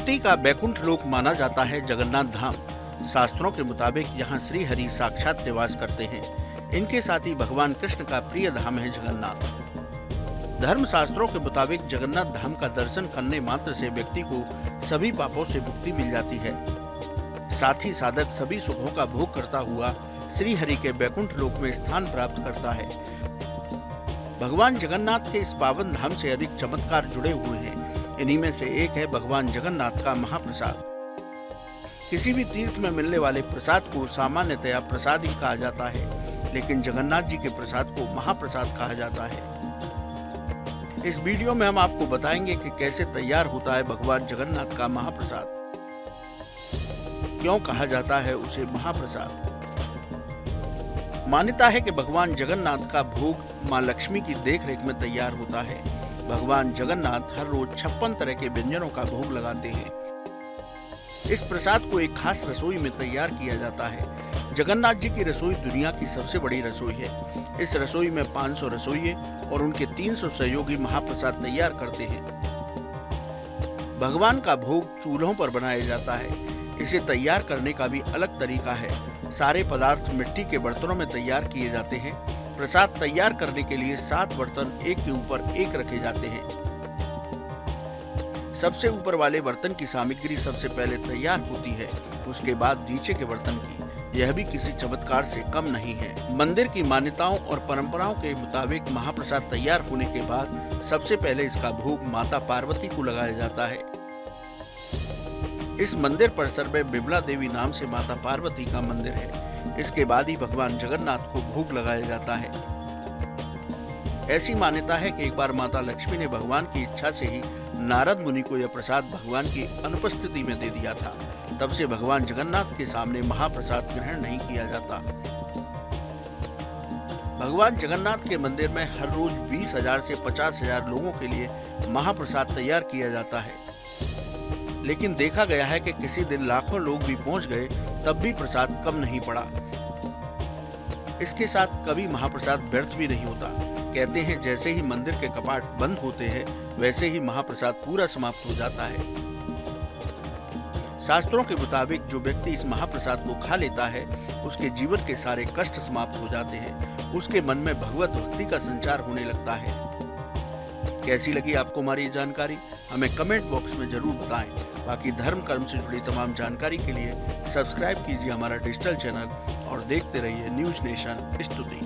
भक्ति का बैकुंठ लोक माना जाता है जगन्नाथ धाम। शास्त्रों के मुताबिक यहाँ श्री हरि साक्षात निवास करते हैं। इनके साथ ही भगवान कृष्ण का प्रिय धाम है जगन्नाथ। धर्म शास्त्रों के मुताबिक जगन्नाथ धाम का दर्शन करने मात्र से व्यक्ति को सभी पापों से मुक्ति मिल जाती है। साथ ही साधक सभी सुखों का भोग करता हुआ श्री हरि के बैकुंठ लोक में स्थान प्राप्त करता है। भगवान जगन्नाथ के इस पावन धाम से अनेक चमत्कार जुड़े हुए हैं। इन्हीं में से एक है भगवान जगन्नाथ का महाप्रसाद। किसी भी तीर्थ में मिलने वाले प्रसाद को सामान्यतया प्रसाद ही कहा जाता है, लेकिन जगन्नाथ जी के प्रसाद को महाप्रसाद कहा जाता है। इस वीडियो में हम आपको बताएंगे कि कैसे तैयार होता है भगवान जगन्नाथ का महाप्रसाद, क्यों कहा जाता है उसे महाप्रसाद। मान्यता है कि भगवान जगन्नाथ का भोग मां लक्ष्मी की देखरेख में तैयार होता है। भगवान जगन्नाथ हर रोज 56 तरह के व्यंजनों का भोग लगाते हैं। इस प्रसाद को एक खास रसोई में तैयार किया जाता है। जगन्नाथ जी की रसोई दुनिया की सबसे बड़ी रसोई है। इस रसोई में 500 रसोइये और उनके 300 सहयोगी महाप्रसाद तैयार करते हैं। भगवान का भोग चूल्हों पर बनाया जाता है। इसे तैयार करने का भी अलग तरीका है। सारे पदार्थ मिट्टी के बर्तनों में तैयार किए जाते हैं। प्रसाद तैयार करने के लिए 7 बर्तन एक के ऊपर एक रखे जाते हैं। सबसे ऊपर वाले बर्तन की सामग्री सबसे पहले तैयार होती है, उसके बाद नीचे के बर्तन की। यह भी किसी चमत्कार से कम नहीं है। मंदिर की मान्यताओं और परंपराओं के मुताबिक महाप्रसाद तैयार होने के बाद सबसे पहले इसका भोग माता पार्वती को लगाया जाता है। इस मंदिर परिसर में बिमला देवी नाम से माता पार्वती का मंदिर है। इसके बाद ही भगवान जगन्नाथ को भोग लगाया जाता है। ऐसी मान्यता है कि एक बार माता लक्ष्मी ने भगवान की इच्छा से ही नारद मुनि को यह प्रसाद भगवान की अनुपस्थिति में दे दिया था। तब से भगवान जगन्नाथ के सामने महाप्रसाद ग्रहण नहीं किया जाता। भगवान जगन्नाथ के मंदिर में हर रोज 20,000 से 50,000 लोगों के लिए महाप्रसाद तैयार किया जाता है। लेकिन देखा गया है कि किसी दिन लाखों लोग भी पहुंच गए, तब भी प्रसाद कम नहीं पड़ा। इसके साथ कभी महाप्रसाद व्यर्थ भी नहीं होता। कहते हैं जैसे ही मंदिर के कपाट बंद होते हैं, वैसे ही महाप्रसाद पूरा समाप्त हो जाता है। शास्त्रों के मुताबिक जो व्यक्ति इस महाप्रसाद को खा लेता है, उसके जीवन के सारे कष्ट समाप्त हो जाते हैं। उसके मन में भगवत भक्ति का संचार होने लगता है। कैसी लगी आपको हमारी ये जानकारी? हमें कमेंट बॉक्स में जरूर बताएं। बाकी धर्म कर्म से जुड़ी तमाम जानकारी के लिए सब्सक्राइब कीजिए हमारा डिजिटल चैनल और देखते रहिए न्यूज नेशन स्तुति।